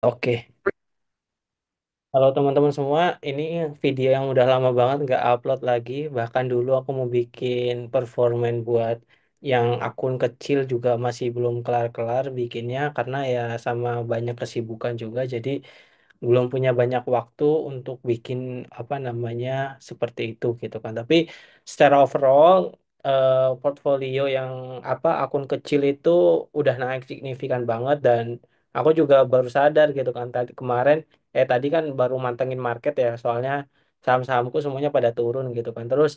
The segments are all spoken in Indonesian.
Oke, halo teman-teman semua. Ini video yang udah lama banget nggak upload lagi. Bahkan dulu aku mau bikin performan buat yang akun kecil juga masih belum kelar-kelar bikinnya karena ya sama banyak kesibukan juga. Jadi belum punya banyak waktu untuk bikin apa namanya seperti itu gitu kan. Tapi secara overall portfolio yang apa akun kecil itu udah naik signifikan banget dan aku juga baru sadar gitu kan tadi kan baru mantengin market ya soalnya saham-sahamku semuanya pada turun gitu kan. Terus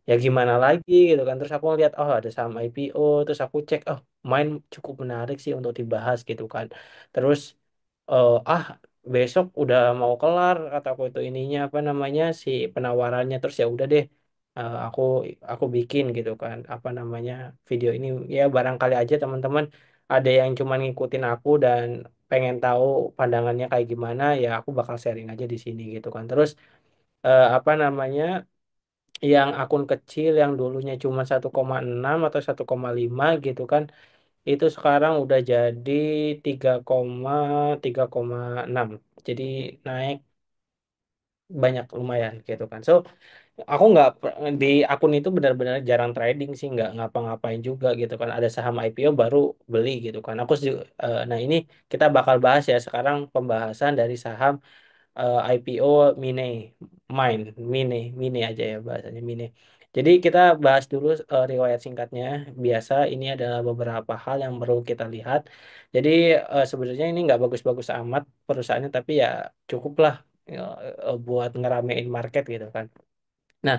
ya gimana lagi gitu kan, terus aku lihat oh ada saham IPO, terus aku cek oh main cukup menarik sih untuk dibahas gitu kan. Terus besok udah mau kelar kataku itu ininya apa namanya si penawarannya, terus ya udah deh, aku bikin gitu kan apa namanya video ini. Ya barangkali aja teman-teman ada yang cuma ngikutin aku dan pengen tahu pandangannya kayak gimana, ya aku bakal sharing aja di sini gitu kan. Terus apa namanya yang akun kecil yang dulunya cuma 1,6 atau 1,5 gitu kan, itu sekarang udah jadi 3,6, jadi naik banyak lumayan gitu kan. So aku nggak di akun itu benar-benar jarang trading sih, nggak ngapa-ngapain juga gitu kan. Ada saham IPO baru beli gitu kan. Nah ini kita bakal bahas ya sekarang pembahasan dari saham IPO Mine, Mine, Mine aja ya bahasanya Mine. Jadi kita bahas dulu riwayat singkatnya. Biasa ini adalah beberapa hal yang perlu kita lihat. Jadi sebenarnya ini nggak bagus-bagus amat perusahaannya, tapi ya cukuplah buat ngeramein market gitu kan. Nah,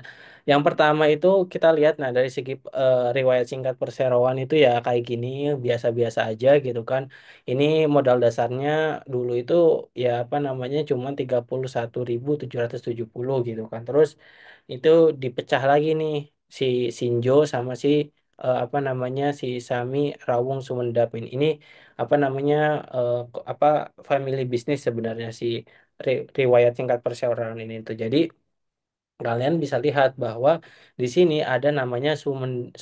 yang pertama itu kita lihat, nah dari segi riwayat singkat perseroan itu ya kayak gini, biasa-biasa aja gitu kan. Ini modal dasarnya dulu itu ya apa namanya cuma 31.770 gitu kan. Terus itu dipecah lagi nih si Sinjo sama si apa namanya si Sami Rawung Sumendap ini apa namanya apa family business sebenarnya si riwayat singkat perseroan ini tuh. Jadi kalian bisa lihat bahwa di sini ada namanya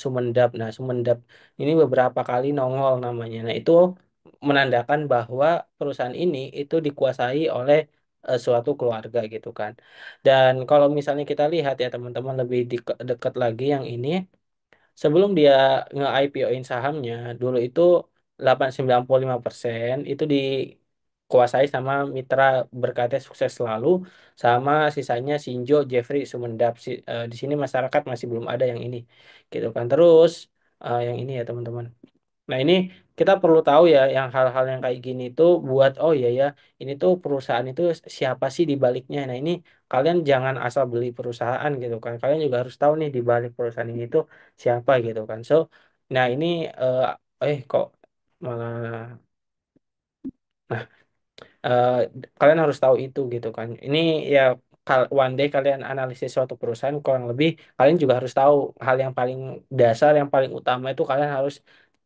Sumendap. Nah, Sumendap ini beberapa kali nongol namanya. Nah, itu menandakan bahwa perusahaan ini itu dikuasai oleh suatu keluarga gitu kan. Dan kalau misalnya kita lihat ya teman-teman lebih dekat lagi yang ini, sebelum dia nge-IPO-in sahamnya, dulu itu 95% itu dikuasai sama mitra berkatnya sukses selalu, sama sisanya Sinjo, Jeffrey, Sumendap. Di sini masyarakat masih belum ada yang ini, gitu kan. Terus yang ini ya teman-teman. Nah, ini kita perlu tahu ya yang hal-hal yang kayak gini tuh buat oh iya ya, ini tuh perusahaan itu siapa sih di baliknya. Nah, ini kalian jangan asal beli perusahaan gitu kan. Kalian juga harus tahu nih di balik perusahaan ini tuh siapa gitu kan. So, nah ini kok malah eh, kalian harus tahu itu gitu kan. Ini ya one day kalian analisis suatu perusahaan kurang lebih kalian juga harus tahu hal yang paling dasar, yang paling utama itu kalian harus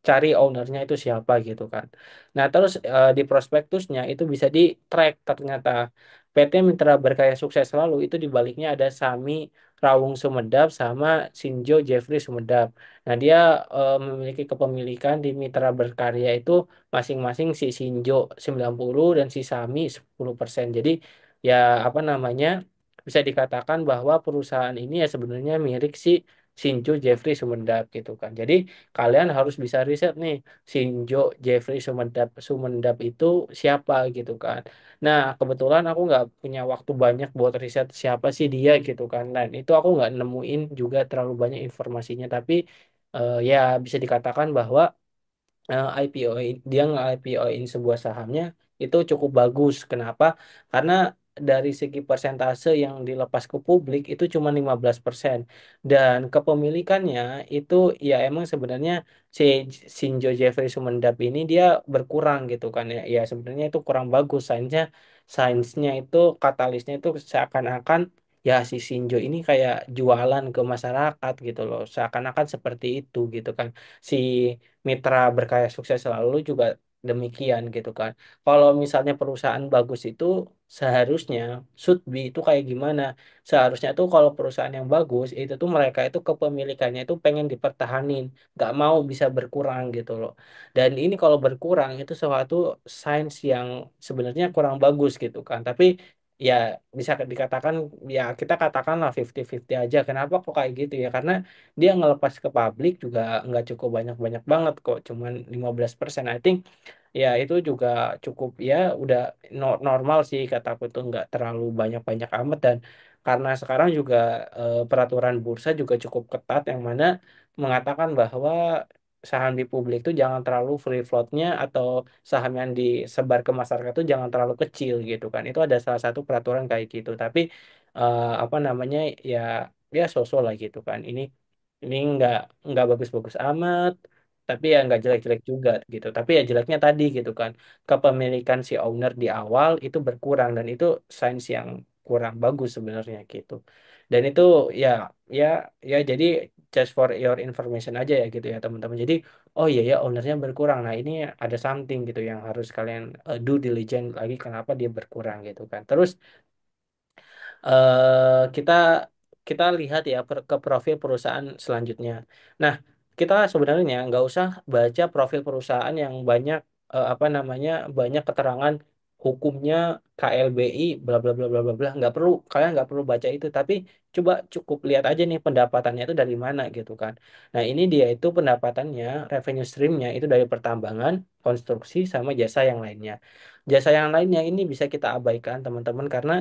cari ownernya itu siapa gitu kan. Nah terus di prospektusnya itu bisa di track ternyata PT Mitra Berkarya Sukses Selalu itu di baliknya ada Sami Rawung Sumedap sama Sinjo Jeffrey Sumedap. Nah dia memiliki kepemilikan di Mitra Berkarya itu masing-masing si Shinjo 90 dan si Sami 10%. Jadi ya apa namanya bisa dikatakan bahwa perusahaan ini ya sebenarnya milik si Shinjo Jeffrey Sumendap gitu kan. Jadi kalian harus bisa riset nih Shinjo Jeffrey Sumendap itu siapa gitu kan. Nah kebetulan aku nggak punya waktu banyak buat riset siapa sih dia gitu kan. Dan itu aku nggak nemuin juga terlalu banyak informasinya. Tapi ya bisa dikatakan bahwa dia nge-IPO-in sebuah sahamnya itu cukup bagus. Kenapa? Karena dari segi persentase yang dilepas ke publik itu cuma 15%. Dan kepemilikannya itu ya emang sebenarnya si Shinjo Jeffrey Sumendap ini dia berkurang gitu kan ya. Ya sebenarnya itu kurang bagus sainsnya itu katalisnya itu seakan-akan ya si Shinjo ini kayak jualan ke masyarakat gitu loh. Seakan-akan seperti itu gitu kan. Si mitra berkarya sukses selalu juga demikian gitu kan. Kalau misalnya perusahaan bagus itu seharusnya should be itu kayak gimana. Seharusnya tuh kalau perusahaan yang bagus itu tuh mereka itu kepemilikannya itu pengen dipertahanin, nggak mau bisa berkurang gitu loh. Dan ini kalau berkurang itu suatu signs yang sebenarnya kurang bagus gitu kan. Tapi ya bisa dikatakan, ya kita katakanlah 50-50 aja. Kenapa kok kayak gitu ya? Karena dia ngelepas ke publik juga nggak cukup banyak-banyak banget kok, cuman 15%. I think ya itu juga cukup, ya udah normal sih kataku, tuh nggak terlalu banyak-banyak amat. Dan karena sekarang juga peraturan bursa juga cukup ketat yang mana mengatakan bahwa saham di publik itu jangan terlalu free floatnya, atau saham yang disebar ke masyarakat itu jangan terlalu kecil gitu kan. Itu ada salah satu peraturan kayak gitu. Tapi apa namanya, ya ya sosok lah gitu kan. Ini nggak bagus-bagus amat, tapi ya nggak jelek-jelek juga gitu. Tapi ya jeleknya tadi gitu kan, kepemilikan si owner di awal itu berkurang, dan itu signs yang kurang bagus sebenarnya gitu. Dan itu ya ya ya jadi just for your information aja ya gitu ya teman-teman. Jadi oh iya ya, ownernya berkurang. Nah ini ada something gitu yang harus kalian do diligent lagi, kenapa dia berkurang gitu kan. Terus kita kita lihat ya ke profil perusahaan selanjutnya. Nah, kita sebenarnya nggak usah baca profil perusahaan yang banyak apa namanya, banyak keterangan hukumnya, KLBI bla bla bla bla bla bla. Nggak perlu, kalian nggak perlu baca itu. Tapi coba cukup lihat aja nih pendapatannya itu dari mana gitu kan. Nah, ini dia itu pendapatannya, revenue streamnya itu dari pertambangan, konstruksi, sama jasa yang lainnya. Jasa yang lainnya ini bisa kita abaikan teman-teman, karena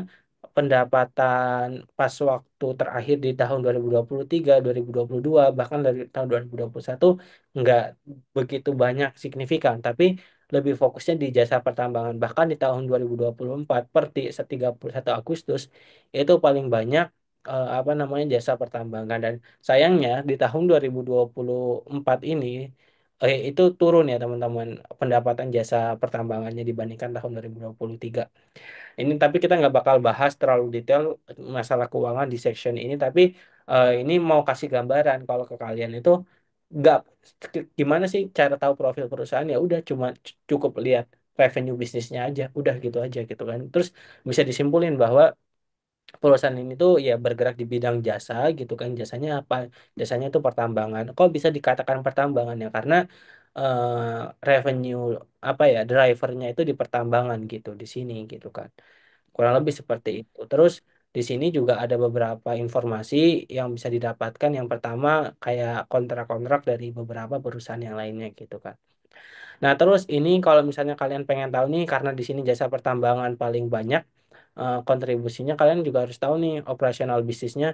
pendapatan pas waktu terakhir di tahun 2023, 2022, bahkan dari tahun 2021 nggak begitu banyak signifikan, tapi lebih fokusnya di jasa pertambangan. Bahkan di tahun 2024 per 31 Agustus itu paling banyak apa namanya, jasa pertambangan. Dan sayangnya di tahun 2024 ini itu turun ya teman-teman, pendapatan jasa pertambangannya dibandingkan tahun 2023. Ini tapi kita nggak bakal bahas terlalu detail masalah keuangan di section ini, tapi ini mau kasih gambaran kalau ke kalian itu nggak, gimana sih cara tahu profil perusahaan. Ya udah, cuma cukup lihat revenue bisnisnya aja, udah gitu aja gitu kan. Terus bisa disimpulin bahwa perusahaan ini tuh ya bergerak di bidang jasa gitu kan. Jasanya apa? Jasanya itu pertambangan. Kok bisa dikatakan pertambangan ya? Karena revenue apa ya, drivernya itu di pertambangan gitu di sini gitu kan. Kurang lebih seperti itu. Terus di sini juga ada beberapa informasi yang bisa didapatkan. Yang pertama kayak kontrak-kontrak dari beberapa perusahaan yang lainnya gitu kan. Nah, terus ini kalau misalnya kalian pengen tahu nih, karena di sini jasa pertambangan paling banyak kontribusinya, kalian juga harus tahu nih operasional bisnisnya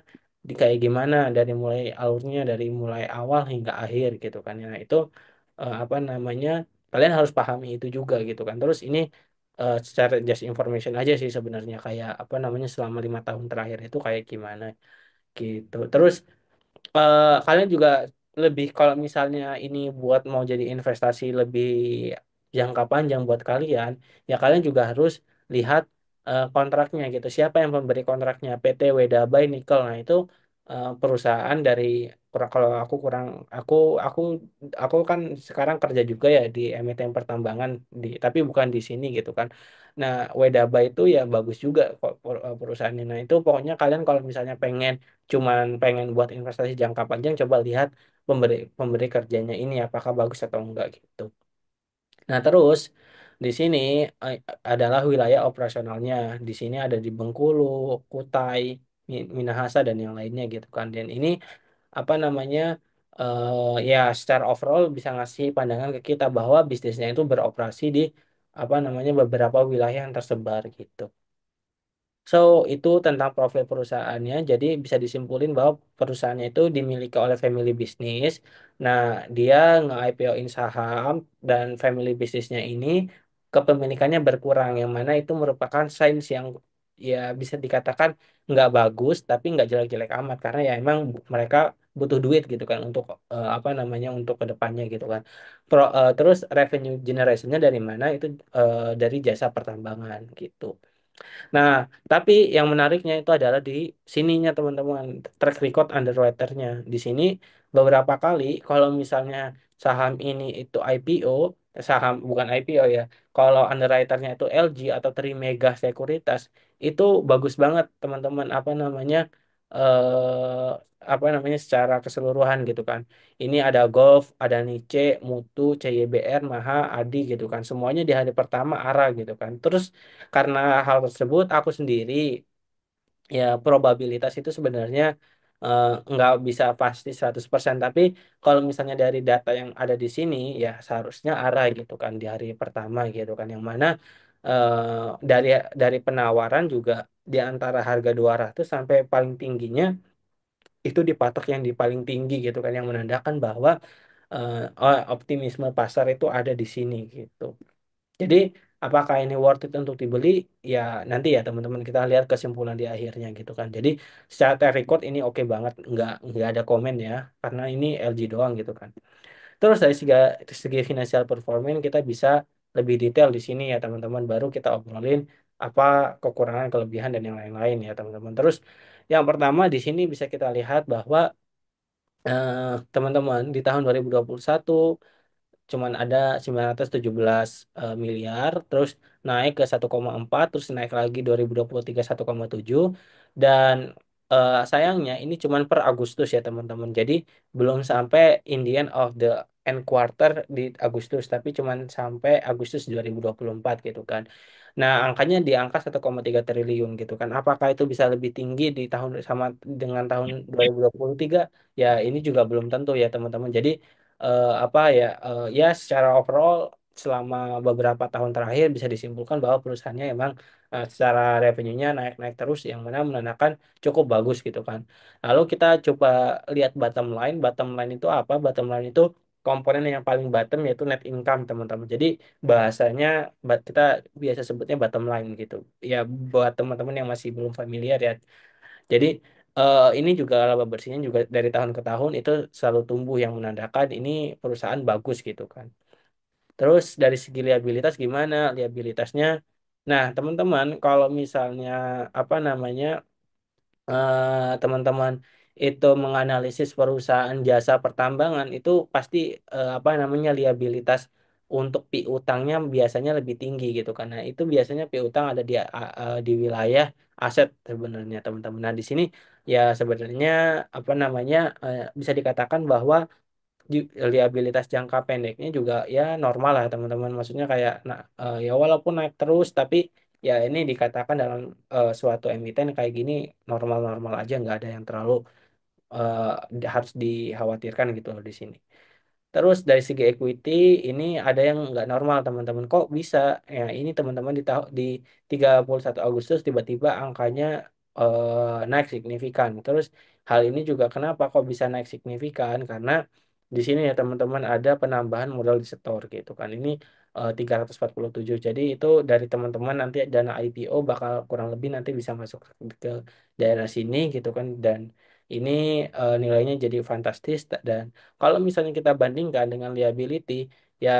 di kayak gimana, dari mulai alurnya, dari mulai awal hingga akhir gitu kan. Nah, itu apa namanya, kalian harus pahami itu juga gitu kan. Terus ini secara just information aja sih sebenarnya, kayak apa namanya, selama 5 tahun terakhir itu kayak gimana gitu. Terus kalian juga lebih, kalau misalnya ini buat mau jadi investasi lebih jangka panjang buat kalian, ya kalian juga harus lihat kontraknya gitu. Siapa yang memberi kontraknya? PT Wedabai Nikel. Nah, itu perusahaan dari, kalau aku kurang, aku aku kan sekarang kerja juga ya di emiten pertambangan, tapi bukan di sini gitu kan. Nah, Wedaba itu ya bagus juga kok perusahaannya. Nah, itu pokoknya kalian kalau misalnya cuman pengen buat investasi jangka panjang, coba lihat pemberi pemberi kerjanya ini apakah bagus atau enggak gitu. Nah, terus di sini eh, adalah wilayah operasionalnya. Di sini ada di Bengkulu, Kutai, Minahasa, dan yang lainnya gitu kan. Dan ini apa namanya, ya secara overall bisa ngasih pandangan ke kita bahwa bisnisnya itu beroperasi di apa namanya, beberapa wilayah yang tersebar gitu. So, itu tentang profil perusahaannya. Jadi bisa disimpulin bahwa perusahaannya itu dimiliki oleh family business. Nah, dia nge-IPO-in saham, dan family bisnisnya ini kepemilikannya berkurang, yang mana itu merupakan signs yang ya bisa dikatakan nggak bagus, tapi nggak jelek-jelek amat, karena ya emang mereka butuh duit gitu kan untuk apa namanya, untuk kedepannya gitu kan. Terus revenue generationnya dari mana? Itu dari jasa pertambangan gitu. Nah, tapi yang menariknya itu adalah di sininya teman-teman, track record underwriternya. Di sini beberapa kali kalau misalnya saham ini itu IPO, saham bukan IPO ya. Kalau underwriternya itu LG atau Trimega Sekuritas itu bagus banget teman-teman eh apa namanya secara keseluruhan gitu kan. Ini ada Golf, ada Niche, Mutu, CYBR, Maha, Adi gitu kan. Semuanya di hari pertama arah gitu kan. Terus karena hal tersebut aku sendiri ya probabilitas itu sebenarnya nggak bisa pasti 100%, tapi kalau misalnya dari data yang ada di sini ya seharusnya arah gitu kan di hari pertama gitu kan, yang mana dari penawaran juga di antara harga 200 sampai paling tingginya itu dipatok yang di paling tinggi gitu kan, yang menandakan bahwa optimisme pasar itu ada di sini gitu. Jadi apakah ini worth it untuk dibeli? Ya nanti ya teman-teman kita lihat kesimpulan di akhirnya gitu kan. Jadi secara track record ini oke banget, nggak ada komen ya, karena ini LG doang gitu kan. Terus dari segi financial performance kita bisa lebih detail di sini ya teman-teman. Baru kita obrolin apa kekurangan, kelebihan dan yang lain-lain ya teman-teman. Terus yang pertama di sini bisa kita lihat bahwa eh, teman-teman di tahun 2021 cuman ada 917 miliar, terus naik ke 1,4, terus naik lagi 2023 1,7, dan sayangnya ini cuman per Agustus ya teman-teman. Jadi belum sampai in the end of the end quarter di Agustus, tapi cuman sampai Agustus 2024 gitu kan. Nah, angkanya di angka 1,3 triliun gitu kan. Apakah itu bisa lebih tinggi di tahun sama dengan tahun 2023? Ya, ini juga belum tentu ya teman-teman. Jadi apa ya ya secara overall selama beberapa tahun terakhir bisa disimpulkan bahwa perusahaannya emang secara revenue-nya naik-naik terus, yang mana menandakan cukup bagus gitu kan. Lalu kita coba lihat bottom line. Bottom line itu apa? Bottom line itu komponen yang paling bottom yaitu net income teman-teman. Jadi bahasanya kita biasa sebutnya bottom line gitu. Ya buat teman-teman yang masih belum familiar ya. Jadi ini juga laba bersihnya juga dari tahun ke tahun itu selalu tumbuh, yang menandakan ini perusahaan bagus gitu kan. Terus dari segi liabilitas gimana? Liabilitasnya, nah teman-teman kalau misalnya apa namanya teman-teman itu menganalisis perusahaan jasa pertambangan itu pasti apa namanya liabilitas untuk piutangnya biasanya lebih tinggi gitu karena itu biasanya piutang ada di wilayah aset sebenarnya teman-teman. Nah, di sini ya sebenarnya apa namanya bisa dikatakan bahwa liabilitas jangka pendeknya juga ya normal lah teman-teman. Maksudnya kayak nah, ya walaupun naik terus tapi ya ini dikatakan dalam suatu emiten kayak gini normal-normal aja, nggak ada yang terlalu harus dikhawatirkan gitu loh di sini. Terus dari segi equity ini ada yang nggak normal teman-teman. Kok bisa? Ya ini teman-teman di 31 Agustus tiba-tiba angkanya naik signifikan. Terus hal ini juga kenapa kok bisa naik signifikan? Karena di sini ya teman-teman ada penambahan modal di setor gitu kan. Ini 347. Jadi itu dari teman-teman nanti dana IPO bakal kurang lebih nanti bisa masuk ke daerah sini gitu kan, dan ini nilainya jadi fantastis. Dan kalau misalnya kita bandingkan dengan liability, ya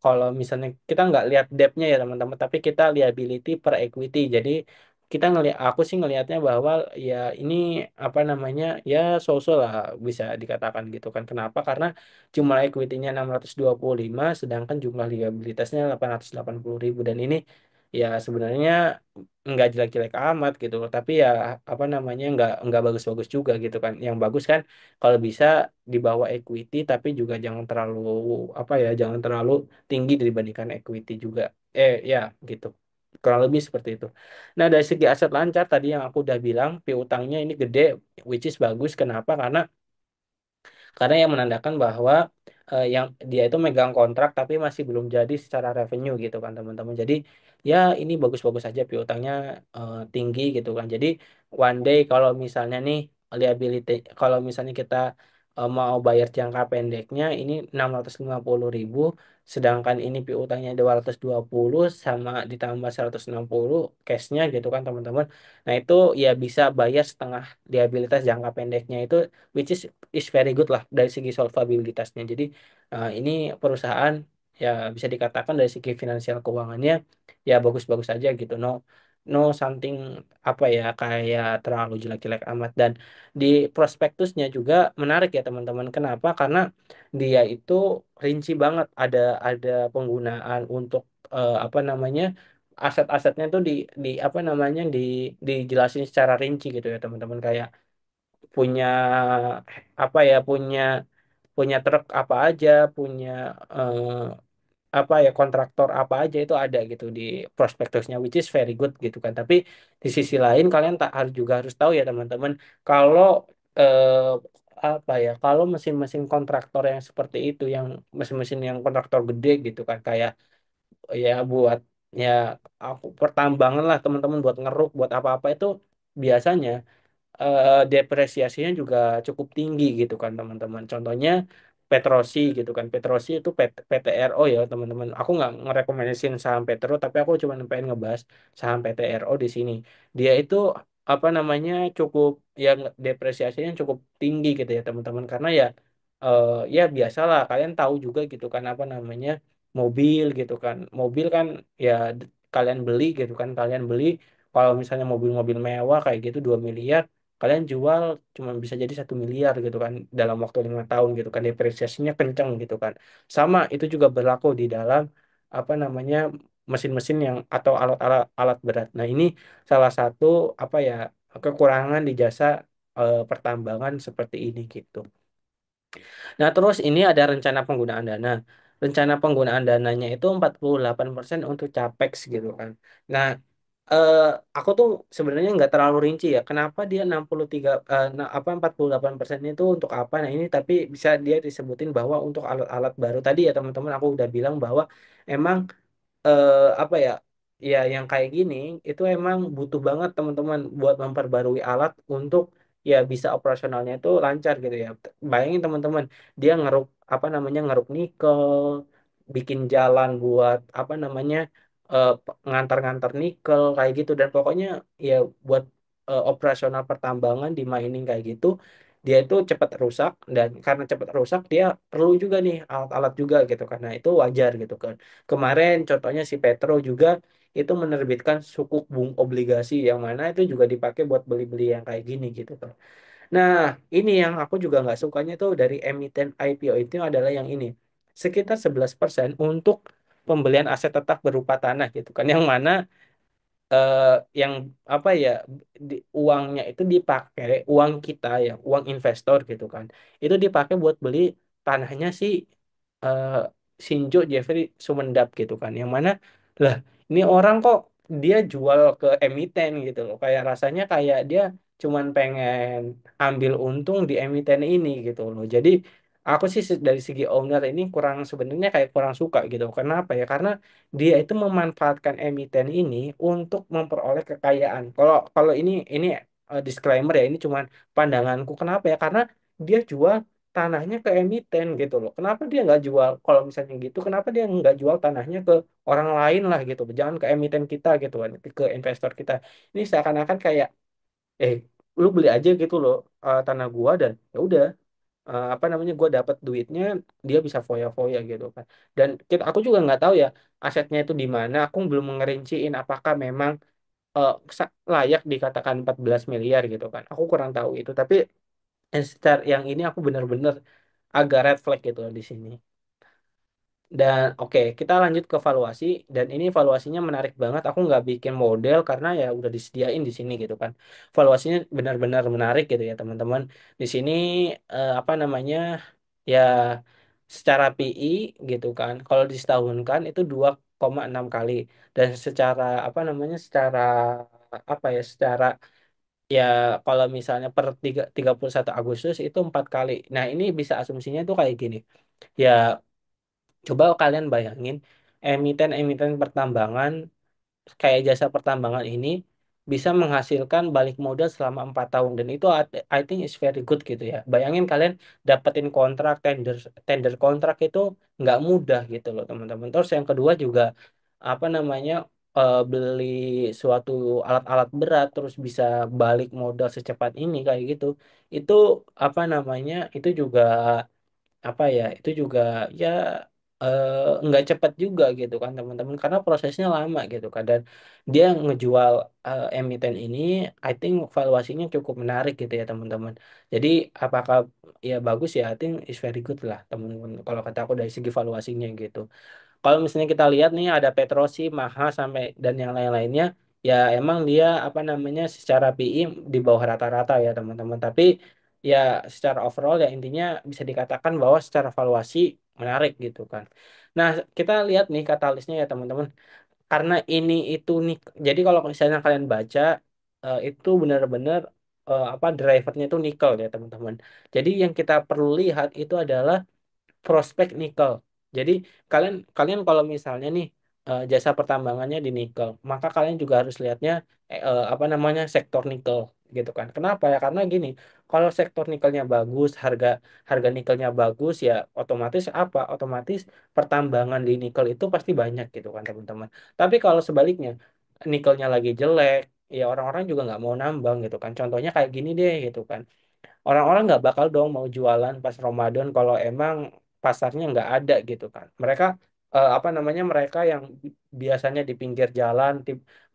kalau misalnya kita nggak lihat debt-nya ya teman-teman, tapi kita liability per equity. Jadi kita aku sih ngelihatnya bahwa ya ini apa namanya ya so-so lah bisa dikatakan gitu kan. Kenapa? Karena jumlah equity-nya 625, sedangkan jumlah liabilitasnya 880.000, dan ini ya sebenarnya nggak jelek-jelek amat gitu loh, tapi ya apa namanya nggak bagus-bagus juga gitu kan. Yang bagus kan kalau bisa di bawah equity, tapi juga jangan terlalu apa ya jangan terlalu tinggi dibandingkan equity juga, ya gitu, kurang lebih seperti itu. Nah, dari segi aset lancar tadi yang aku udah bilang piutangnya ini gede, which is bagus. Kenapa? Karena yang menandakan bahwa yang dia itu megang kontrak tapi masih belum jadi secara revenue gitu kan teman-teman. Jadi ya ini bagus-bagus aja piutangnya tinggi gitu kan. Jadi one day kalau misalnya nih liability, kalau misalnya kita mau bayar jangka pendeknya ini 650.000, sedangkan ini piutangnya 220 sama ditambah 160 cashnya gitu kan teman-teman. Nah itu ya bisa bayar setengah liabilitas jangka pendeknya itu, which is very good lah dari segi solvabilitasnya. Jadi ini perusahaan ya bisa dikatakan dari segi finansial keuangannya ya bagus-bagus aja gitu. No, no something apa ya kayak terlalu jelek-jelek amat. Dan di prospektusnya juga menarik ya teman-teman. Kenapa? Karena dia itu rinci banget, ada penggunaan untuk apa namanya, aset-asetnya tuh di apa namanya, dijelasin secara rinci gitu ya teman-teman, kayak punya apa ya, punya punya truk apa aja, punya eh, apa ya, kontraktor apa aja itu ada gitu di prospektusnya, which is very good gitu kan. Tapi di sisi lain kalian tak harus juga harus tahu ya teman-teman, kalau eh, apa ya, kalau mesin-mesin kontraktor yang seperti itu, yang mesin-mesin yang kontraktor gede gitu kan, kayak ya buat ya aku pertambangan lah teman-teman, buat ngeruk buat apa-apa itu biasanya depresiasinya juga cukup tinggi gitu kan teman-teman. Contohnya Petrosi gitu kan. Petrosi itu PTRO ya teman-teman. Aku nggak ngerekomendasiin saham Petro, tapi aku cuma pengen ngebahas saham PTRO di sini. Dia itu apa namanya, cukup yang depresiasinya cukup tinggi gitu ya teman-teman. Karena ya ya biasalah kalian tahu juga gitu kan, apa namanya, mobil gitu kan. Mobil kan ya kalian beli gitu kan, kalian beli kalau misalnya mobil-mobil mewah kayak gitu 2 miliar, kalian jual cuma bisa jadi 1 miliar gitu kan dalam waktu 5 tahun gitu kan, depresiasinya kenceng gitu kan. Sama itu juga berlaku di dalam apa namanya, mesin-mesin yang atau alat-alat alat berat. Nah ini salah satu apa ya, kekurangan di jasa pertambangan seperti ini gitu. Nah, terus ini ada rencana penggunaan dana. Rencana penggunaan dananya itu 48% untuk capex gitu kan. Nah, eh, aku tuh sebenarnya nggak terlalu rinci ya. Kenapa dia 63 apa 48% itu untuk apa? Nah, ini tapi bisa dia disebutin bahwa untuk alat-alat baru tadi ya teman-teman, aku udah bilang bahwa emang apa ya, ya yang kayak gini itu emang butuh banget teman-teman buat memperbarui alat untuk ya bisa operasionalnya itu lancar gitu ya. Bayangin teman-teman, dia ngeruk apa namanya, ngeruk nikel, bikin jalan buat apa namanya, ngantar-ngantar nikel kayak gitu, dan pokoknya ya buat operasional pertambangan di mining kayak gitu, dia itu cepat rusak, dan karena cepat rusak dia perlu juga nih alat-alat juga gitu, karena itu wajar gitu kan. Kemarin contohnya si Petro juga itu menerbitkan sukuk obligasi, yang mana itu juga dipakai buat beli-beli yang kayak gini gitu kan. Nah, ini yang aku juga nggak sukanya tuh dari emiten IPO itu adalah yang ini. Sekitar 11% untuk pembelian aset tetap berupa tanah gitu kan. Yang mana eh, yang apa ya, uangnya itu dipakai, uang kita ya, uang investor gitu kan, itu dipakai buat beli tanahnya si eh, Shinjo Jeffrey Sumendap gitu kan, yang mana lah ini orang kok dia jual ke emiten gitu loh, kayak rasanya kayak dia cuman pengen ambil untung di emiten ini gitu loh. Jadi aku sih dari segi owner ini kurang, sebenarnya kayak kurang suka gitu. Kenapa ya? Karena dia itu memanfaatkan emiten ini untuk memperoleh kekayaan. Kalau kalau ini disclaimer ya, ini cuman pandanganku. Kenapa ya? Karena dia jual tanahnya ke emiten gitu loh. Kenapa dia nggak jual? Kalau misalnya gitu, kenapa dia nggak jual tanahnya ke orang lain lah gitu? Jangan ke emiten kita gitu kan, ke investor kita. Ini seakan-akan kayak, eh, lu beli aja gitu loh tanah gua, dan ya udah apa namanya, gue dapat duitnya, dia bisa foya-foya gitu kan. Dan aku juga nggak tahu ya asetnya itu di mana, aku belum ngerinciin apakah memang layak dikatakan 14 miliar gitu kan, aku kurang tahu itu. Tapi secara yang ini aku bener-bener agak red flag gitu loh di sini. Dan oke, kita lanjut ke valuasi. Dan ini valuasinya menarik banget. Aku nggak bikin model karena ya udah disediain di sini gitu kan. Valuasinya benar-benar menarik gitu ya teman-teman. Di sini apa namanya, ya secara PI gitu kan. Kalau disetahunkan itu 2,6 kali. Dan secara apa namanya, secara apa ya, secara ya kalau misalnya per 31 Agustus itu 4 kali. Nah ini bisa asumsinya tuh kayak gini. Ya coba kalian bayangin, emiten-emiten pertambangan kayak jasa pertambangan ini bisa menghasilkan balik modal selama 4 tahun, dan itu I think is very good gitu ya. Bayangin kalian dapetin kontrak, tender tender kontrak itu nggak mudah gitu loh teman-teman. Terus yang kedua juga apa namanya, beli suatu alat-alat berat terus bisa balik modal secepat ini kayak gitu, itu apa namanya, itu juga apa ya, itu juga ya nggak cepat juga gitu kan teman-teman, karena prosesnya lama gitu kan. Dan dia ngejual emiten ini, I think valuasinya cukup menarik gitu ya teman-teman. Jadi apakah ya bagus ya, I think is very good lah teman-teman kalau kata aku dari segi valuasinya gitu. Kalau misalnya kita lihat nih ada Petrosi, Maha sampai dan yang lain-lainnya, ya emang dia apa namanya secara PI di bawah rata-rata ya teman-teman. Tapi ya secara overall ya intinya bisa dikatakan bahwa secara valuasi menarik gitu kan. Nah, kita lihat nih katalisnya ya teman-teman. Karena ini itu nih, jadi kalau misalnya kalian baca itu benar-benar apa drivernya itu nikel ya teman-teman. Jadi yang kita perlu lihat itu adalah prospek nikel. Jadi kalian kalian kalau misalnya nih jasa pertambangannya di nikel, maka kalian juga harus lihatnya apa namanya sektor nikel gitu kan. Kenapa ya? Karena gini, kalau sektor nikelnya bagus, harga harga nikelnya bagus ya otomatis apa? Otomatis pertambangan di nikel itu pasti banyak gitu kan teman-teman. Tapi kalau sebaliknya nikelnya lagi jelek, ya orang-orang juga nggak mau nambang gitu kan. Contohnya kayak gini deh gitu kan. Orang-orang nggak bakal dong mau jualan pas Ramadan kalau emang pasarnya nggak ada gitu kan. Mereka apa namanya mereka yang biasanya di pinggir jalan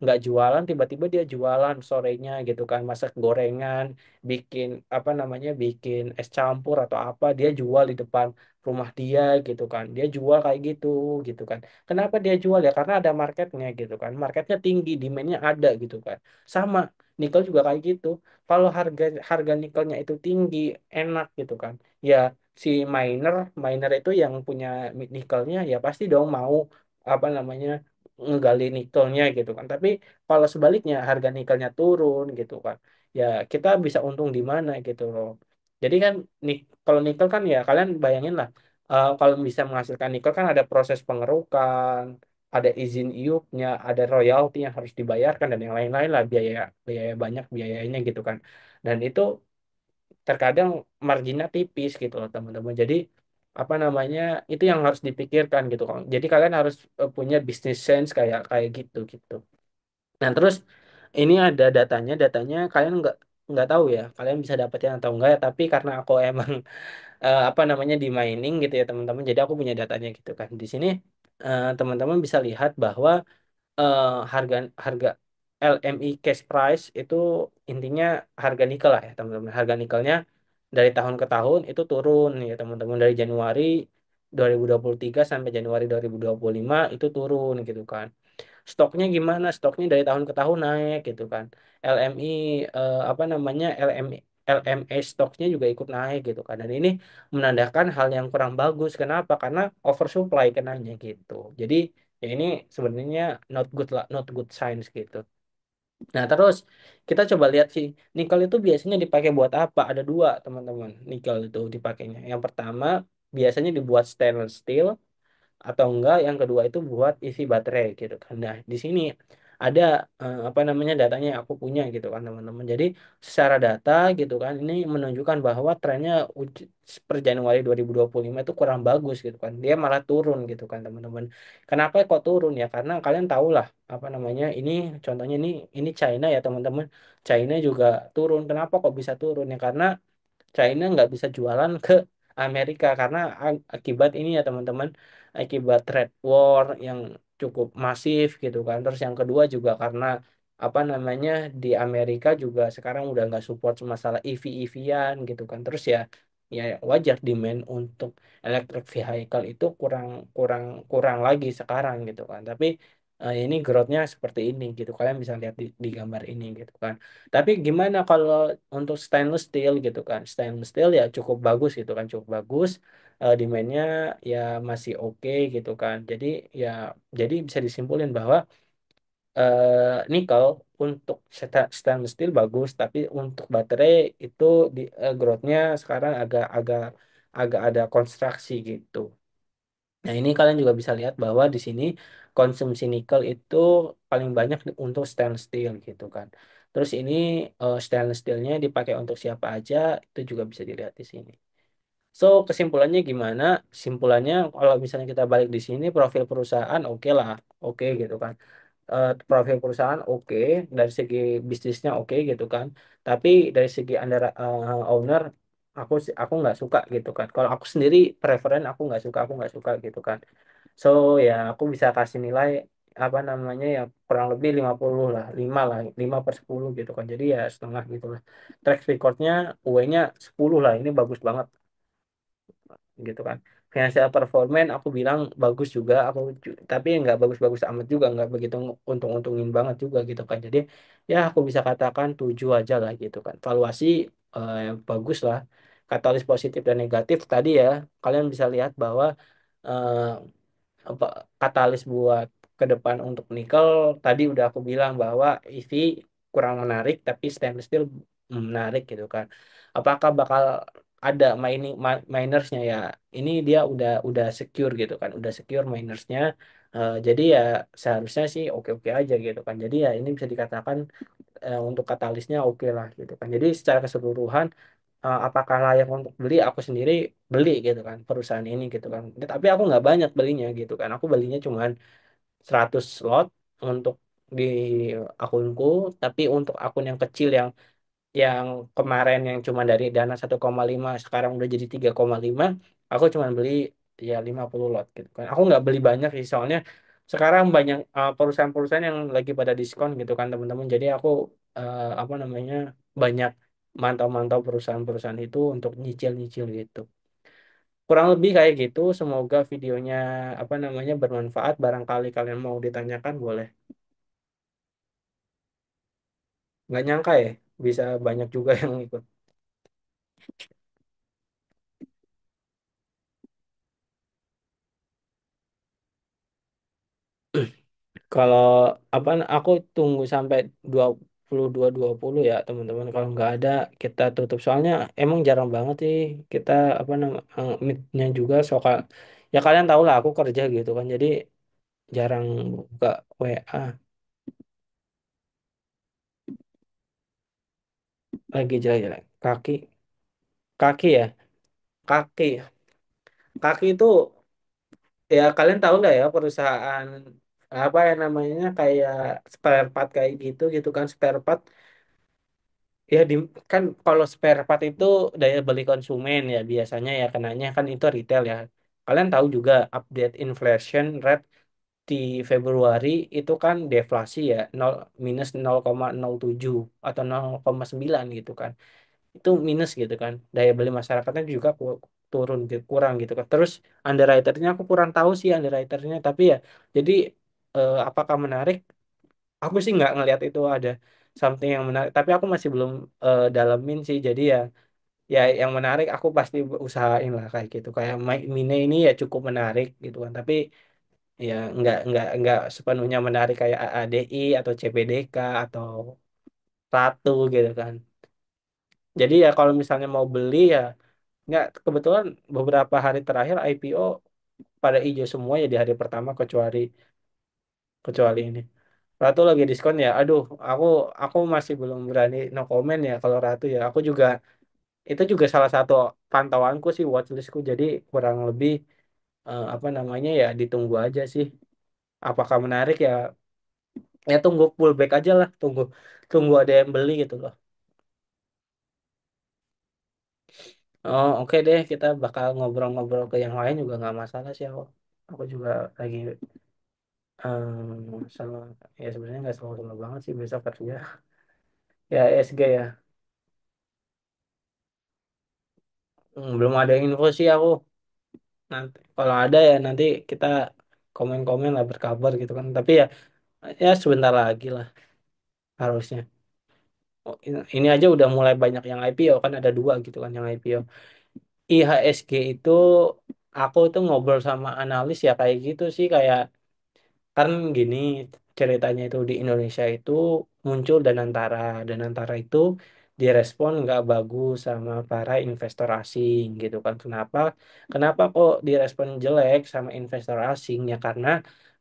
nggak jualan, tiba-tiba dia jualan sorenya gitu kan, masak gorengan, bikin apa namanya bikin es campur atau apa, dia jual di depan rumah dia gitu kan. Dia jual kayak gitu gitu kan. Kenapa dia jual ya? Karena ada marketnya gitu kan. Marketnya tinggi, demandnya ada gitu kan. Sama nikel juga kayak gitu. Kalau harga harga nikelnya itu tinggi, enak gitu kan. Ya si miner itu yang punya nikelnya ya pasti dong mau apa namanya ngegali nikelnya gitu kan. Tapi kalau sebaliknya harga nikelnya turun gitu kan. Ya kita bisa untung di mana gitu loh. Jadi kan kalau nikel kan ya kalian bayangin lah kalau bisa menghasilkan nikel kan ada proses pengerukan, ada izin iupnya, ada royalti yang harus dibayarkan dan yang lain-lain lah biaya biaya banyak biayanya gitu kan. Dan itu terkadang marginnya tipis gitu loh teman-teman. Jadi apa namanya itu yang harus dipikirkan gitu kan. Jadi kalian harus punya business sense kayak kayak gitu gitu. Nah terus ini ada datanya kalian nggak tahu ya kalian bisa dapetin atau enggak ya. Tapi karena aku emang apa namanya di mining gitu ya teman-teman. Jadi aku punya datanya gitu kan. Di sini teman-teman bisa lihat bahwa eh, harga harga LME cash price itu intinya harga nikel lah ya teman-teman. Harga nikelnya dari tahun ke tahun itu turun ya teman-teman, dari Januari 2023 sampai Januari 2025 itu turun gitu kan. Stoknya gimana? Stoknya dari tahun ke tahun naik gitu kan. LMI apa namanya LME stoknya juga ikut naik gitu kan. Dan ini menandakan hal yang kurang bagus. Kenapa? Karena oversupply kenanya gitu. Jadi ya ini sebenarnya not good lah, not good signs gitu. Nah, terus kita coba lihat sih, nikel itu biasanya dipakai buat apa? Ada dua, teman-teman. Nikel itu dipakainya. Yang pertama, biasanya dibuat stainless steel atau enggak yang kedua itu buat isi baterai gitu kan. Nah, di sini ada apa namanya datanya yang aku punya gitu kan teman-teman. Jadi secara data gitu kan ini menunjukkan bahwa trennya per Januari 2025 itu kurang bagus gitu kan. Dia malah turun gitu kan teman-teman. Kenapa kok turun ya? Karena kalian tahu lah apa namanya ini contohnya ini China ya teman-teman. China juga turun. Kenapa kok bisa turun ya? Karena China nggak bisa jualan ke Amerika karena akibat ini ya teman-teman, akibat trade war yang cukup masif gitu kan. Terus yang kedua juga karena apa namanya di Amerika juga sekarang udah nggak support masalah EV-EV-an gitu kan. Terus ya ya wajar demand untuk electric vehicle itu kurang kurang kurang lagi sekarang gitu kan. Tapi ini growth-nya seperti ini gitu. Kalian bisa lihat di gambar ini gitu kan. Tapi gimana kalau untuk stainless steel gitu kan? Stainless steel ya cukup bagus gitu kan, cukup bagus. Demand-nya ya masih oke gitu kan. Ya jadi bisa disimpulin bahwa nikel untuk stainless steel bagus, tapi untuk baterai itu growth-nya sekarang agak agak agak ada konstruksi gitu. Nah, ini kalian juga bisa lihat bahwa di sini konsumsi nikel itu paling banyak untuk stainless steel gitu kan. Terus ini stainless steelnya dipakai untuk siapa aja itu juga bisa dilihat di sini. So, kesimpulannya gimana? Simpulannya kalau misalnya kita balik di sini profil perusahaan oke lah, oke gitu kan. Profil perusahaan oke, dari segi bisnisnya oke gitu kan. Tapi dari segi owner aku nggak suka gitu kan. Kalau aku sendiri preferen aku nggak suka gitu kan. So ya aku bisa kasih nilai apa namanya ya kurang lebih 50 lah, 5 lah, 5/10 gitu kan. Jadi ya setengah gitu lah. Track recordnya UE-nya 10 lah, ini bagus banget gitu kan. Financial performance aku bilang bagus juga, tapi nggak bagus-bagus amat juga, nggak begitu untung-untungin banget juga gitu kan. Jadi ya aku bisa katakan 7 aja lah gitu kan. Valuasi bagus lah. Katalis positif dan negatif tadi ya, kalian bisa lihat bahwa eh, apa katalis buat ke depan untuk nikel tadi udah aku bilang bahwa EV kurang menarik tapi stainless steel menarik gitu kan. Apakah bakal ada minersnya ya? Ini dia udah secure gitu kan, udah secure minersnya. Jadi ya seharusnya sih oke-oke aja gitu kan. Jadi ya ini bisa dikatakan untuk katalisnya oke lah gitu kan. Jadi secara keseluruhan apakah layak untuk beli, aku sendiri beli gitu kan perusahaan ini gitu kan. Tapi aku nggak banyak belinya gitu kan, aku belinya cuman 100 slot untuk di akunku. Tapi untuk akun yang kecil yang kemarin yang cuma dari dana 1,5 sekarang udah jadi 3,5, aku cuma beli ya 50 lot gitu kan. Aku nggak beli banyak sih soalnya sekarang banyak perusahaan-perusahaan yang lagi pada diskon gitu kan teman-teman. Jadi aku apa namanya banyak mantau-mantau perusahaan-perusahaan itu untuk nyicil-nyicil gitu. Kurang lebih kayak gitu. Semoga videonya apa namanya bermanfaat. Barangkali kalian mau ditanyakan boleh. Nggak nyangka ya bisa banyak juga yang ikut. Kalau apa aku tunggu sampai 22.20 ya teman-teman. Kalau nggak ada kita tutup. Soalnya emang jarang banget sih kita apa namanya meetnya juga soal ya kalian tahu lah aku kerja gitu kan. Jadi jarang buka WA lagi jelek-jelek. Kaki ya kaki kaki itu ya kalian tahu lah ya perusahaan apa ya namanya kayak spare part kayak gitu gitu kan spare part. Ya kan kalau spare part itu daya beli konsumen ya biasanya ya kenanya kan itu retail ya. Kalian tahu juga update inflation rate di Februari itu kan deflasi ya minus 0,07 atau 0,9 gitu kan. Itu minus gitu kan. Daya beli masyarakatnya juga turun kurang gitu kan. Terus underwriternya aku kurang tahu sih underwriternya tapi ya jadi apakah menarik? Aku sih nggak ngelihat itu ada something yang menarik, tapi aku masih belum dalemin sih. Jadi ya ya yang menarik aku pasti usahain lah kayak gitu. Kayak Mine ini ya cukup menarik gitu kan. Tapi ya nggak sepenuhnya menarik kayak AADI atau CPDK atau Ratu gitu kan. Jadi ya kalau misalnya mau beli ya nggak kebetulan beberapa hari terakhir IPO pada hijau semua ya di hari pertama kecuali kecuali ini. Ratu lagi diskon ya. Aduh, aku masih belum berani no comment ya kalau Ratu ya. Aku juga itu juga salah satu pantauanku sih watchlistku. Jadi kurang lebih apa namanya ya ditunggu aja sih. Apakah menarik ya? Ya tunggu pullback aja lah. Tunggu tunggu ada yang beli gitu loh. Oh oke deh, kita bakal ngobrol-ngobrol ke yang lain juga nggak masalah sih aku. Aku juga lagi sama ya sebenarnya nggak selalu banget sih besok kerja. Ya SG ya. Belum ada info sih aku. Nanti kalau ada ya nanti kita komen-komen lah berkabar gitu kan. Tapi ya ya sebentar lagi lah harusnya. Oh, ini aja udah mulai banyak yang IPO kan ada dua gitu kan yang IPO. IHSG itu aku tuh ngobrol sama analis ya kayak gitu sih kayak kan gini ceritanya itu di Indonesia itu muncul dan antara itu direspon nggak bagus sama para investor asing gitu kan. Kenapa kok direspon jelek sama investor asing ya karena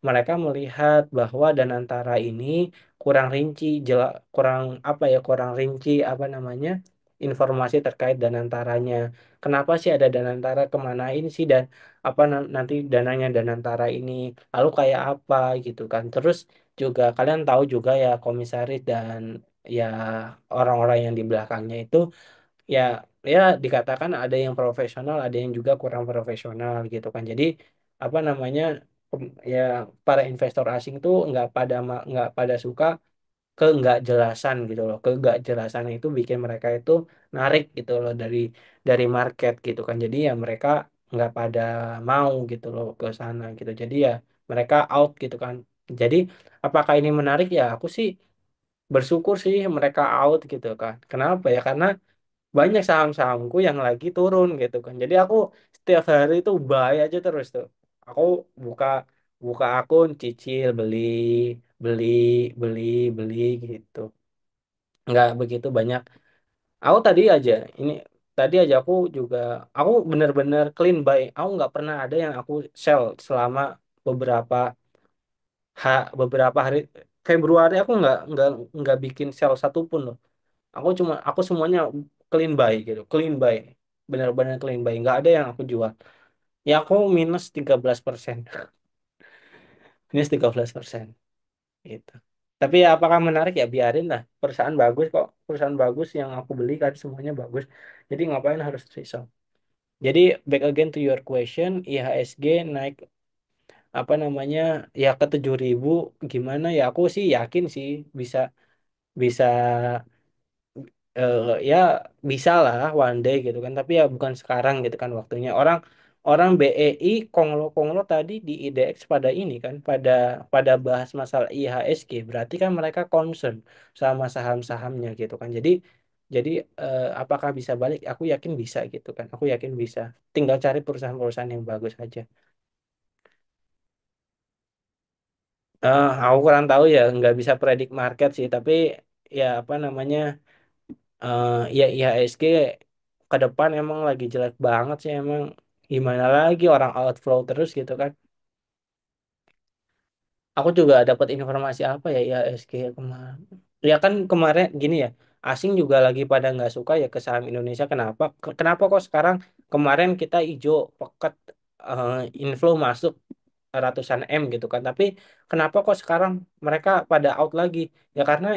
mereka melihat bahwa dan antara ini kurang rinci kurang apa ya kurang rinci apa namanya informasi terkait dan antaranya. Kenapa sih ada dan antara kemanain sih dan apa nanti dananya dan antara ini lalu kayak apa gitu kan. Terus juga kalian tahu juga ya komisaris dan ya orang-orang yang di belakangnya itu ya ya dikatakan ada yang profesional, ada yang juga kurang profesional gitu kan. Jadi apa namanya, ya para investor asing tuh nggak pada suka ke nggak jelasan gitu loh. Ke nggak jelasan itu bikin mereka itu narik gitu loh dari market gitu kan. Jadi ya mereka nggak pada mau gitu loh ke sana gitu. Jadi ya mereka out gitu kan. Jadi apakah ini menarik ya? Aku sih bersyukur sih mereka out gitu kan. Kenapa ya? Karena banyak saham-sahamku yang lagi turun gitu kan. Jadi aku setiap hari itu buy aja terus tuh. Aku buka buka akun cicil beli beli beli beli gitu. Nggak begitu banyak. Aku ini tadi aja juga aku bener-bener clean buy. Aku nggak pernah ada yang aku sell selama beberapa beberapa hari. Februari aku nggak bikin sell satupun loh. Aku semuanya clean buy gitu, clean buy. Benar-benar clean buy. Nggak ada yang aku jual. Ya aku minus 13%. Minus 13% gitu. Tapi ya apakah menarik ya biarin lah. Perusahaan bagus kok. Perusahaan bagus yang aku beli kan semuanya bagus. Jadi ngapain harus risau. Jadi back again to your question, IHSG naik apa namanya ya ke 7.000 gimana ya aku sih yakin sih bisa bisa ya bisa lah one day gitu kan tapi ya bukan sekarang gitu kan waktunya orang orang BEI konglo-konglo tadi di IDX pada ini kan pada bahas masalah IHSG berarti kan mereka concern sama saham-sahamnya gitu kan jadi apakah bisa balik aku yakin bisa gitu kan aku yakin bisa tinggal cari perusahaan-perusahaan yang bagus aja. Aku kurang tahu ya nggak bisa predik market sih tapi ya apa namanya ya IHSG ke depan emang lagi jelek banget sih emang gimana lagi orang outflow terus gitu kan. Aku juga dapat informasi apa ya IHSG kemarin. Ya kan kemarin gini ya, asing juga lagi pada nggak suka ya ke saham Indonesia. Kenapa? Kenapa kok sekarang kemarin kita hijau pekat eh, inflow masuk ratusan M gitu kan. Tapi kenapa kok sekarang mereka pada out lagi? Ya karena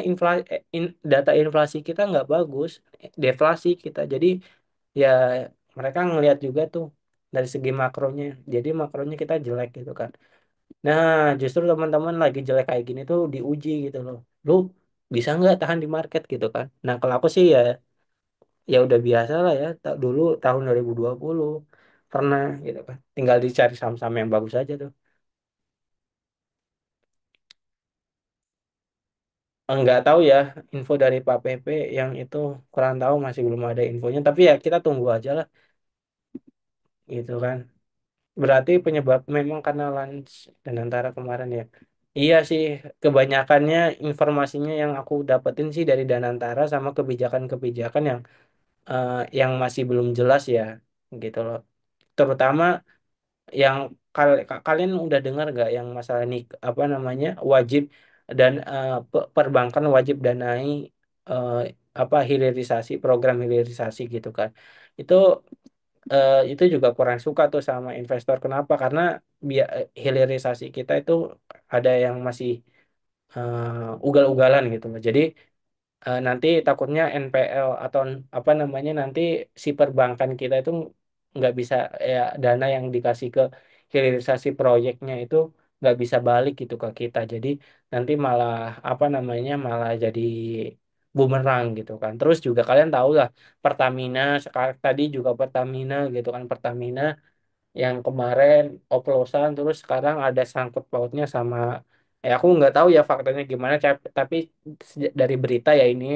data inflasi kita nggak bagus, deflasi kita. Jadi ya mereka ngelihat juga tuh dari segi makronya. Jadi makronya kita jelek gitu kan. Nah, justru teman-teman lagi jelek kayak gini tuh diuji gitu loh. Lu bisa nggak tahan di market gitu kan? Nah, kalau aku sih ya udah biasa lah ya. Dulu tahun 2020 pernah gitu kan. Tinggal dicari saham-saham yang bagus aja tuh. Enggak tahu ya info dari Pak PP yang itu kurang tahu masih belum ada infonya. Tapi ya kita tunggu aja lah gitu kan. Berarti penyebab memang karena lunch dan antara kemarin ya. Iya sih, kebanyakannya informasinya yang aku dapetin sih dari Danantara sama kebijakan-kebijakan yang masih belum jelas ya, gitu loh. Terutama yang kalian udah dengar nggak yang masalah nih apa namanya wajib dan perbankan wajib danai eh, apa hilirisasi program hilirisasi gitu kan. Itu itu juga kurang suka tuh sama investor. Kenapa? Karena hilirisasi kita itu ada yang masih ugal-ugalan gitu loh. Jadi nanti takutnya NPL atau apa namanya nanti si perbankan kita itu nggak bisa ya dana yang dikasih ke hilirisasi proyeknya itu nggak bisa balik gitu ke kita. Jadi nanti malah apa namanya malah jadi bumerang gitu kan. Terus juga kalian tahu lah Pertamina sekarang tadi juga Pertamina gitu kan Pertamina yang kemarin oplosan terus sekarang ada sangkut pautnya sama aku nggak tahu ya faktanya gimana tapi dari berita ya ini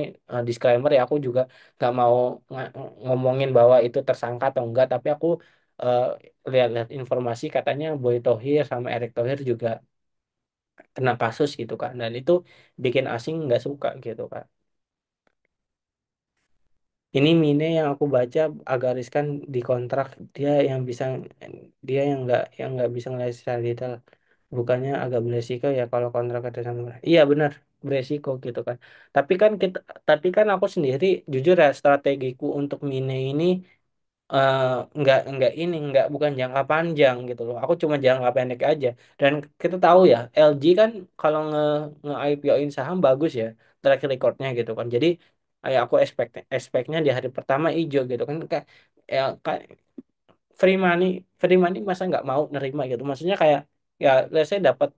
disclaimer ya aku juga nggak mau ngomongin bahwa itu tersangka atau enggak tapi aku eh, lihat-lihat informasi katanya Boy Thohir sama Erick Thohir juga kena kasus gitu kan dan itu bikin asing nggak suka gitu kan. Ini Mine yang aku baca agak riskan di kontrak dia yang nggak bisa ngelihat secara detail. Bukannya agak beresiko ya kalau kontrak kerja sama. Iya benar beresiko gitu kan. Tapi kan tapi kan aku sendiri jujur ya strategiku untuk Mine ini eh, nggak bukan jangka panjang gitu loh. Aku cuma jangka pendek aja. Dan kita tahu ya LG kan kalau nge IPO-in saham bagus ya track recordnya gitu kan. Jadi kayak aku expectnya di hari pertama hijau gitu kan, kayak ya kayak free money, free money masa nggak mau nerima gitu, maksudnya kayak ya saya dapat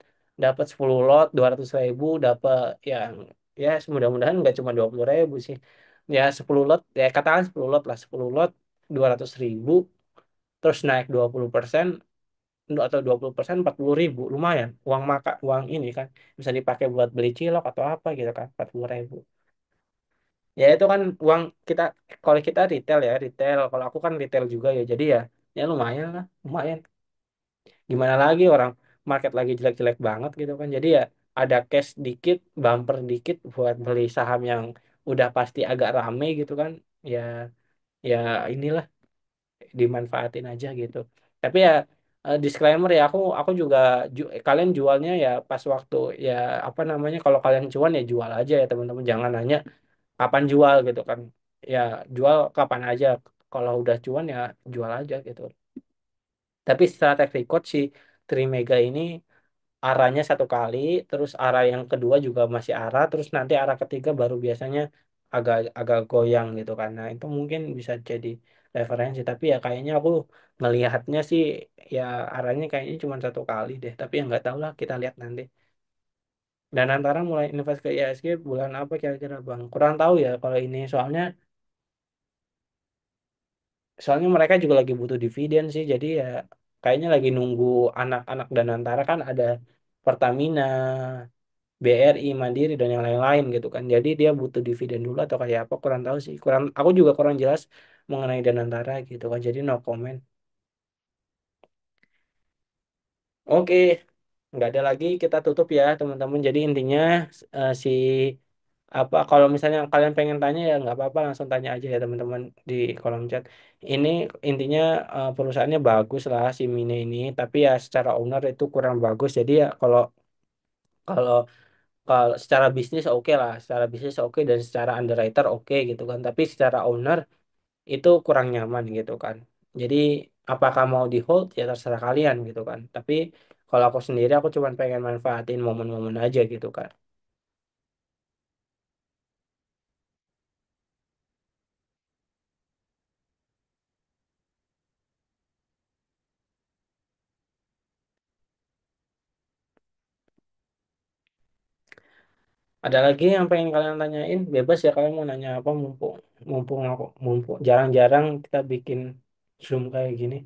dapat 10 lot 200.000, dapat yang ya mudah-mudahan nggak cuma 20.000 sih, ya 10 lot ya katakan 10 lot lah, 10 lot 200.000, terus naik 20% atau 20% 40.000, lumayan uang maka uang ini kan bisa dipakai buat beli cilok atau apa gitu kan, 40.000 ya itu kan uang kita, kalau kita retail ya retail, kalau aku kan retail juga ya, jadi ya ya lumayan lah, lumayan, gimana lagi orang market lagi jelek-jelek banget gitu kan, jadi ya ada cash dikit, bumper dikit buat beli saham yang udah pasti agak rame gitu kan, ya ya inilah dimanfaatin aja gitu. Tapi ya disclaimer ya, aku juga kalian jualnya ya pas waktu ya apa namanya, kalau kalian cuan ya jual aja ya teman-teman, jangan nanya kapan jual gitu kan, ya jual kapan aja, kalau udah cuan ya jual aja gitu. Tapi setelah track record si Trimega ini arahnya satu kali, terus arah yang kedua juga masih arah, terus nanti arah ketiga baru biasanya agak agak goyang gitu kan. Nah, itu mungkin bisa jadi referensi, tapi ya kayaknya aku ngelihatnya sih ya arahnya kayaknya cuma satu kali deh, tapi ya nggak tahu lah, kita lihat nanti. Dan antara mulai invest ke ISG bulan apa kira-kira Bang? Kurang tahu ya kalau ini, soalnya soalnya mereka juga lagi butuh dividen sih, jadi ya kayaknya lagi nunggu anak-anak dan antara kan ada Pertamina, BRI, Mandiri dan yang lain-lain gitu kan. Jadi dia butuh dividen dulu atau kayak apa kurang tahu sih. Kurang aku juga kurang jelas mengenai Danantara gitu kan. Jadi no comment. Oke, nggak ada lagi, kita tutup ya teman-teman. Jadi intinya si apa, kalau misalnya kalian pengen tanya ya nggak apa-apa, langsung tanya aja ya teman-teman di kolom chat. Ini intinya perusahaannya bagus lah si Mine ini, tapi ya secara owner itu kurang bagus. Jadi ya kalau kalau kalau secara bisnis oke lah, secara bisnis oke dan secara underwriter oke gitu kan. Tapi secara owner itu kurang nyaman gitu kan. Jadi apakah mau di hold ya terserah kalian gitu kan. Tapi kalau aku sendiri aku cuma pengen manfaatin momen-momen aja gitu kan. Ada lagi yang pengen kalian tanyain? Bebas ya, kalian mau nanya apa, mumpung mumpung aku mumpung jarang-jarang kita bikin Zoom kayak gini.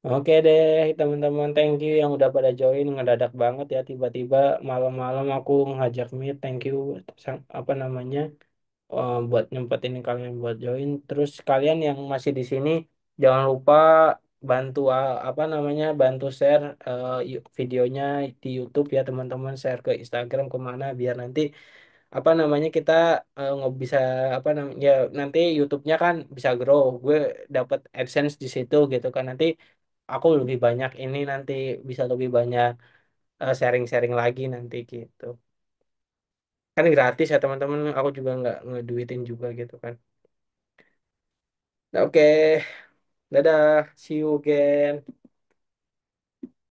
Oke deh teman-teman, thank you yang udah pada join, ngedadak banget ya tiba-tiba malam-malam aku ngajak meet, thank you apa namanya buat nyempetin kalian buat join. Terus kalian yang masih di sini jangan lupa bantu apa namanya, bantu share videonya di YouTube ya teman-teman, share ke Instagram kemana biar nanti apa namanya kita nggak bisa apa namanya ya, nanti YouTube-nya kan bisa grow, gue dapat AdSense di situ gitu kan, nanti aku lebih banyak ini, nanti bisa lebih banyak sharing-sharing lagi nanti gitu kan, gratis ya teman-teman, aku juga nggak ngeduitin juga gitu kan. Nah, oke, dadah, see you again.